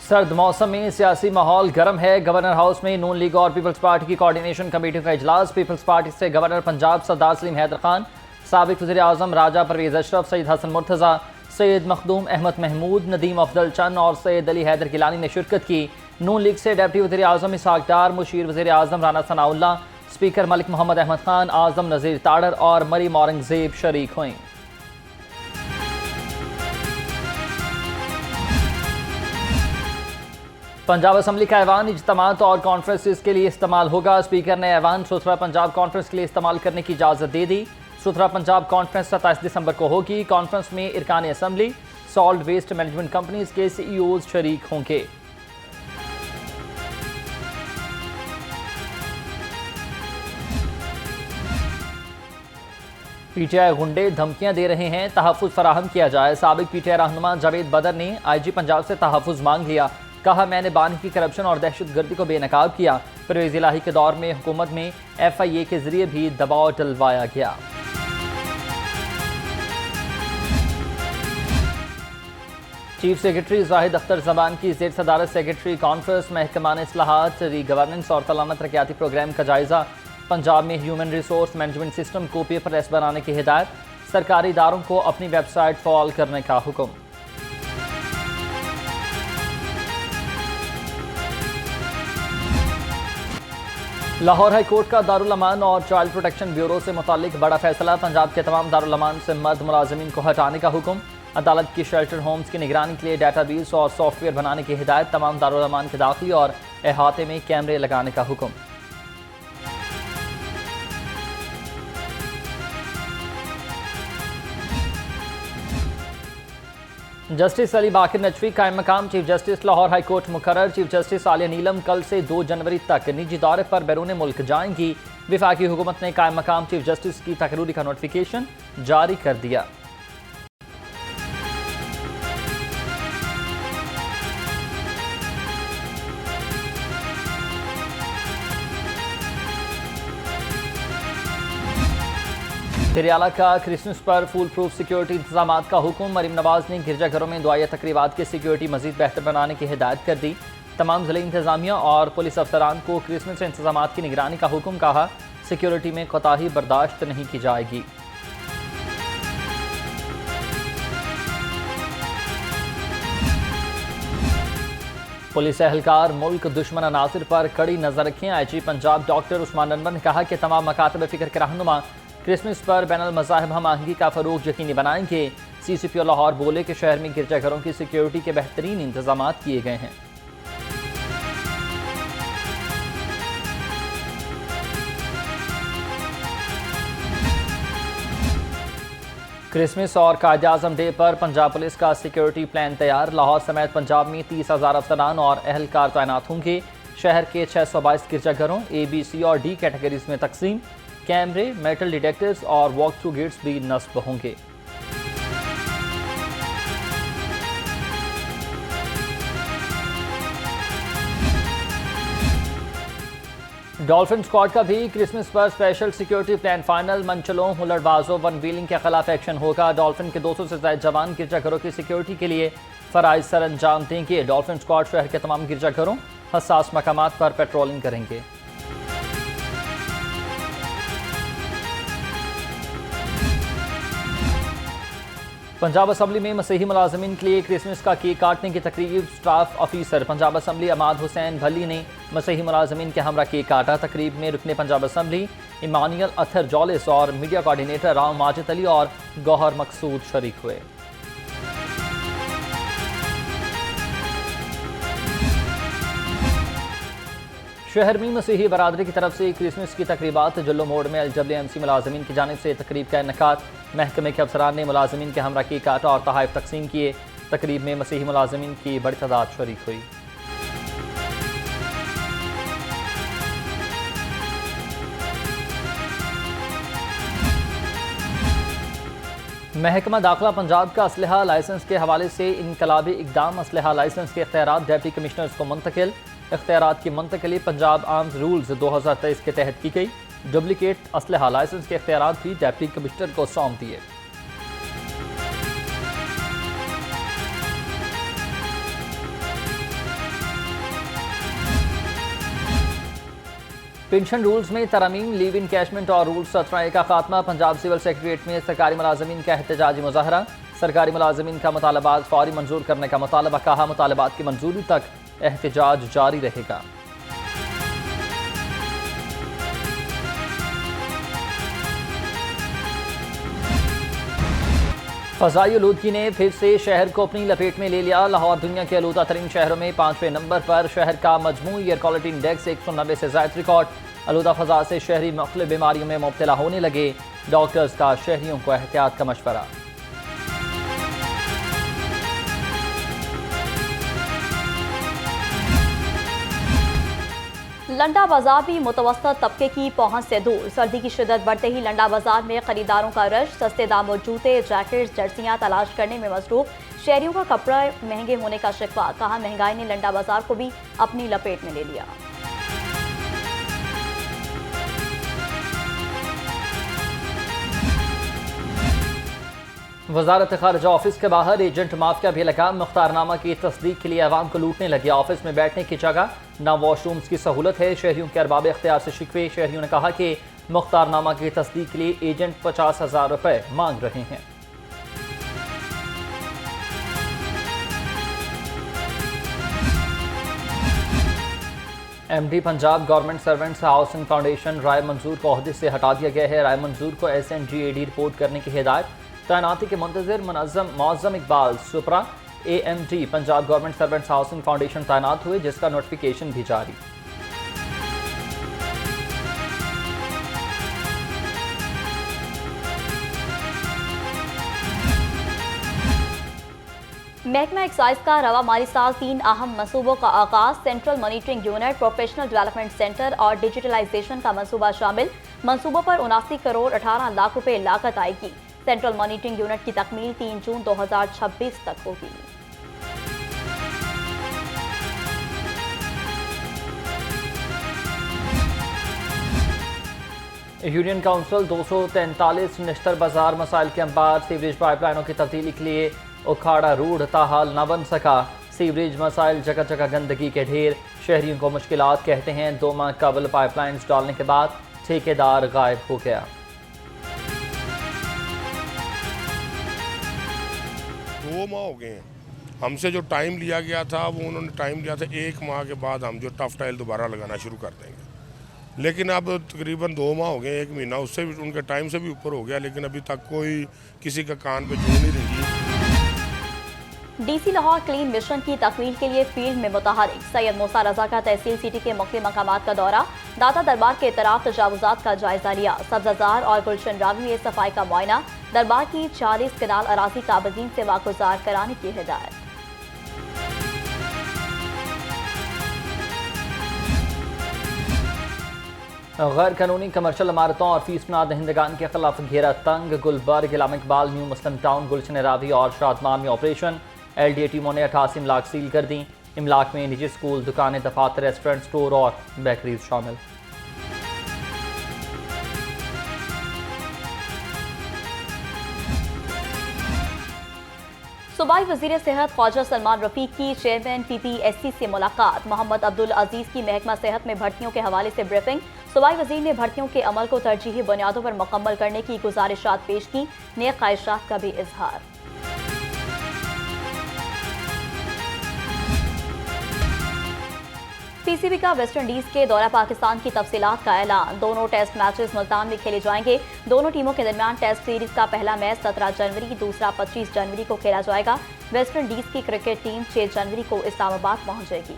सर्द मौसम में सियासी माहौल गर्म है। गवर्नर हाउस में नून लीग और पीपल्स पार्टी की कोऑर्डिनेशन कमेटी का इजलास। पीपल्स पार्टी से गवर्नर पंजाब सरदार सलीम हैदर खान, साबिक वज़ीर आज़म राजा परवेज अशरफ, सैयद हसन मुर्तज़ा, सैयद मखदूम अहमद महमूद, नदीम अफजल चंद और सैयद अली हैदर गिलानी ने शिरकत की। नून लीग से डिप्टी वज़ीर आज़म इसहाक डार, मुशीर वज़ीर आज़म राना सनाउल्लाह, स्पीकर मलिक मोहम्मद अहमद खान, आज़म नज़ीर ताड़र और मरीम औरंगज़ेब शरीक हुई। पंजाब असम्बली का ऐवान इज्तिमात और कॉन्फ्रेंसेस के लिए इस्तेमाल होगा। स्पीकर ने ऐवान सुथरा पंजाब कॉन्फ्रेंस के लिए इस्तेमाल करने की इजाज़त दे दी। सुथरा पंजाब कॉन्फ्रेंस 27 दिसंबर को होगी। कॉन्फ्रेंस में इरकान assembly, solid waste management companies के CEOs शरीक होंगे। PTI गुंडे धमकियां दे रहे हैं, तहफ़्फ़ुज़ फराहम किया जाए। साबिक PTI रहनुमा जावेद बदर ने IG पंजाब से तहफ़्फ़ुज़ मांग लिया। कहा, मैंने बानी की करप्शन और दहशतगर्दी को बेनकाब किया। परवेज़ इलाही के दौर में हुकूमत में FIA के जरिए भी दबाव डलवाया गया। चीफ सेक्रेटरी जाहिद अख्तर ज़बान की ज़ेर सदारत सेक्रेटरी कॉन्फ्रेंस महकमाने इस्लाहात, री गवर्नेंस और सालाना तरक्याती प्रोग्राम का जायज़ा। पंजाब में ह्यूमन रिसोर्स मैनेजमेंट सिस्टम को पेपरलेस बनाने की हिदायत। सरकारी इदारों को अपनी वेबसाइट फॉल करने का हुक्म। लाहौर हाई कोर्ट का दारुल अमान और चाइल्ड प्रोटेक्शन ब्यूरो से मुतालिक बड़ा फैसला। पंजाब के तमाम दारुल अमान से मर्द मुलाजिमीन को हटाने का हुक्म। अदालत की शेल्टर होम्स की निगरानी के लिए डाटाबेस और सॉफ्टवेयर बनाने की हिदायत। तमाम दारुल अमान के दाखिले और अहाते में कैमरे लगाने का हुक्म। जस्टिस अली बाकिर नजफी कायम मकाम chief justice Lahore high court मुकर्रर। चीफ जस्टिस आलिया नीलम कल से 2 जनवरी तक निजी दौरे पर बैरून मुल्क जाएंगी। विफाकी हुकूमत ने कायम मकाम चीफ जस्टिस की तकरीरी का नोटिफिकेशन जारी कर दिया। तिरियाला का क्रिसमस पर फुल प्रूफ सिक्योरिटी इंतजाम का हुक्म। मरीम नवाज ने गिरजाघरों में दुआया तकरीबात की सिक्योरिटी मजीद बेहतर बनाने की हिदायत कर दी। तमाम जिले इंतजामिया और पुलिस अफसरान को क्रिसमस इंतजाम की निगरानी का हुक्म। कहा, सिक्योरिटी में कोताही बर्दाश्त नहीं की जाएगी। पुलिस एहलकार मुल्क दुश्मन अनासिर पर कड़ी नजर रखें। IG पंजाब डॉक्टर उस्मान अनवर ने कहा कि तमाम मकातब फिक्र के रहनुमा क्रिसमस पर बैनुल मज़ाहिब हम आहंगी का फ़रोग यकीनी बनाएंगे। CCPO लाहौर बोले कि शहर में गिरजाघरों की सिक्योरिटी के बेहतरीन इंतजाम किए गए हैं। क्रिसमस और कायद-ए-आज़म डे पर पंजाब पुलिस का सिक्योरिटी प्लान तैयार। लाहौर समेत पंजाब में 30,000 अफसरान और एहलकार तैनात होंगे। शहर के 622 गिरजाघरों A, B, C और D कैटेगरीज में तकसीम। कैमरे, मेटल डिटेक्टर्स और वॉक थ्रू गेट्स भी नस्ब होंगे। डॉल्फिन स्क्वाड का भी क्रिसमस पर स्पेशल सिक्योरिटी प्लान फाइनल। मंचलों, हुल्लड़बाजों, वन व्हीलिंग के खिलाफ एक्शन होगा। डॉल्फिन के 200 से ज्यादा जवान गिरजाघरों की सिक्योरिटी के लिए फराइज सर अंजाम देंगे। डॉल्फिन स्क्वाड शहर के तमाम गिरजाघरों, हसास मकामात पर पेट्रोलिंग करेंगे। पंजाब असम्बली में मसीही मुलाजमीन के लिए क्रिसमस का केक काटने की तकरीब। Staff officer Punjab assembly Amad Hussain Bhalli ने मसीही मुलाजमीन के हमरा केक काटा। तकरीब में रुकने पंजाब असम्बली इमानुअल अथर जॉलिस और मीडिया कोऑर्डिनेटर राव माजिद अली और गौहर मकसूद शरीक हुए। शहर में मसीही बरादरी की तरफ से क्रिसमस की तकरीबात। जल्लो मोड़ में LWMC मुलाजमीन की जानिब से तकरीब का इनकाद। महकमे के अफसरान ने मुलाजमीन के हमरा केक काटा और तोहफ़े तकसीम किए। तकरीब में मसीही मुलाजमीन की बड़ी तादाद शरीक हुई। महकमा दाखिला पंजाब का असलहा लाइसेंस के हवाले से इनकलाबी इकदाम। असलहा लाइसेंस के इख्तियारात डिप्टी कमिश्नर्स को मुंतकिल। इख्तियारात की मुंतकिली पंजाब आर्म्स रूल्स 2023 के तहत की गई। डुप्लीकेट असलहा लाइसेंस के इख्तियारात भी डिप्टी कमिश्नर को सौंप दिए। पेंशन रूल्स में तरमीम, लीव इनकैशमेंट और रूल्स 17A का खात्मा। पंजाब सिविल सेक्रेटरीट में सरकारी मुलाजमीन का एहतजाजी मुजाहरा। सरकारी मुलाजमीन का मुतालबात फौरी मंजूर करने का मुतालबा, कहा मुतालबात की मंजूरी तक एहतजाज जारी रहेगा। फ़ज़ाई आलूदगी ने फिर से शहर को अपनी लपेट में ले लिया। लाहौर दुनिया के आलूदा तरीन शहरों में 5वें नंबर पर। शहर का मजमूई एयर क्वालिटी इंडेक्स 190 से ज़ायद रिकॉर्ड। आलूदा फ़ज़ा से शहरी मुख्तलिफ बीमारियों में मुब्तला होने लगे। डॉक्टर्स का शहरियों को एहतियात का मशवरा। लंडा बाजार भी मुतवस्सत तबके की पहुंच से दूर। सर्दी की शिद्दत बढ़ते ही लंडा बाजार में खरीदारों का रश। सस्ते दामों जूते, जैकेट्स, जर्सियां तलाश करने में मसरूफ। शहरियों का कपड़ा महंगे होने का शिकवा, कहा महंगाई ने लंडा बाजार को भी अपनी लपेट में ले लिया। वजारत खारजा ऑफिस के बाहर एजेंट माफिया भी लगा। मुख्तारनामा की तस्दीक के लिए अवाम को लूटने लगे। ऑफिस में बैठने की जगह न वॉशरूम्स की सहूलत है। शहरियों के अरबाब इख्तियार से शिकवे। शहरियों ने कहा कि मुख्तारनामा की तस्दीक के लिए एजेंट 50,000 रुपए मांग रहे हैं। MD Punjab government servants housing foundation Rai Manzoor को ओहदे से हटा दिया गया है। राय मंजूर को SNGAD रिपोर्ट करने की हिदायत। तैनाती के मुंतज़िर Moazzam Iqbal Supra AMD Punjab government servants housing foundation तैनात हुए, जिसका नोटिफिकेशन भी जारी। महकमा एक्साइज का रवा माली साल 3 अहम मनसूबों का आगाज। Central monitoring unit, professional development centre और डिजिटलाइजेशन का मनसूबा शामिल। मनसूबों पर 79 करोड़ 18 लाख रुपए लागत आएगी। सेंट्रल मॉनिटरिंग यूनिट की तकमील 3 जून 2026 तक होगी। यूनियन काउंसिल 243 निश्तर बाजार मसाइल के अंबार। सीवरेज पाइपलाइनों की तब्दीली के लिए उखाड़ा रूढ़ ताहाल न बन सका। सीवरेज मसाइल, जगह जगह गंदगी के ढेर। शहरियों को मुश्किलात, कहते हैं 2 माह कबल पाइपलाइन्स डालने के बाद ठेकेदार गायब हो गया। 2 माह हो गए हैं। हमसे जो टाइम लिया गया था वो उन्होंने टाइम लिया था 1 माह के बाद हम जो टफ टाइल दोबारा लगाना शुरू कर देंगे, लेकिन अब तकरीबन 2 माह हो गए, 1 महीना उससे भी उनके टाइम से भी ऊपर हो गया, लेकिन अभी तक कोई किसी का कान पे जू नहीं रही। DC लाहौर क्लीन मिशन की तकमील के लिए फील्ड में मुतहरिक। सैयद मूसा रजा का तहसील सिटी के मुख्तलिफ मकामात का दौरा। दाता दरबार के इतराफ तजावुजात का जायजा लिया। सब्जाजार और गुलशन रावी में सफाई का मुआयना। दरबार की 40 कनाल अराजी काबजीन से वागुजार कराने की हिदायत। गैर कानूनी कमर्शल इमारतों और फीस पनाह दहिंदगान के खिलाफ घेरा तंग। गुलबर्ग, इलाम इकबाल, न्यू मुस्लिम टाउन, गुलशन रावी और शादमार में ऑपरेशन। LDA टीमों ने 88 इमलाक सील कर दी। इमलाक में निजी स्कूल, दुकानें, दफातर, रेस्टोरेंट, स्टोर और बेकरीज शामिल। सूबाई वज़ीर सेहत ख्वाजा सलमान रफीक की चेयरमैन PPSC से मुलाकात। मोहम्मद अब्दुल अजीज की महकमा सेहत में भर्तियों के हवाले से ब्रीफिंग। सूबाई वज़ीर ने भर्तियों के अमल को तरजीही बुनियादों पर मुकम्मल करने की गुजारिशात पेश की। नए ख्वाहिशात का भी इजहार। PCB का वेस्ट इंडीज के दौरा पाकिस्तान की तफसीलात का ऐलान। दोनों टेस्ट मैचेस मुल्तान में खेले जाएंगे। दोनों टीमों के दरमियान टेस्ट सीरीज का पहला मैच 17 जनवरी, दूसरा 25 जनवरी को खेला जाएगा। वेस्ट इंडीज की क्रिकेट टीम 6 जनवरी को इस्लामाबाद पहुंचेगी।